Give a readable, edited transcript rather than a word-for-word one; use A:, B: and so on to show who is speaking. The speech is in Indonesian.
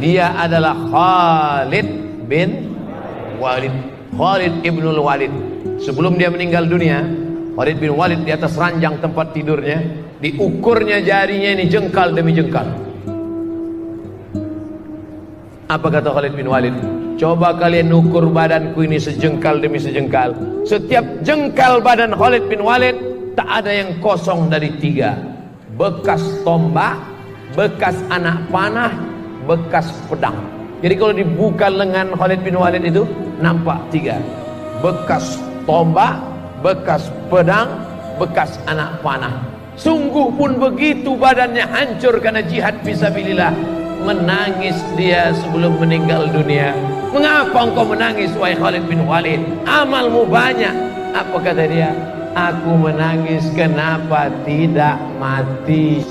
A: Dia adalah Khalid bin Walid, Khalid ibnul Walid. Sebelum dia meninggal dunia, Khalid bin Walid di atas ranjang tempat tidurnya, diukurnya jarinya ini jengkal demi jengkal. Apa kata Khalid bin Walid? Coba kalian ukur badanku ini sejengkal demi sejengkal. Setiap jengkal badan Khalid bin Walid tak ada yang kosong dari 3. Bekas tombak, bekas anak panah, bekas pedang. Jadi kalau dibuka lengan Khalid bin Walid itu nampak 3. Bekas tombak, bekas pedang, bekas anak panah. Sungguh pun begitu badannya hancur karena jihad fisabilillah. Menangis dia sebelum meninggal dunia. Mengapa engkau menangis wahai Khalid bin Walid? Amalmu banyak. Apa kata dia? Aku menangis kenapa tidak mati.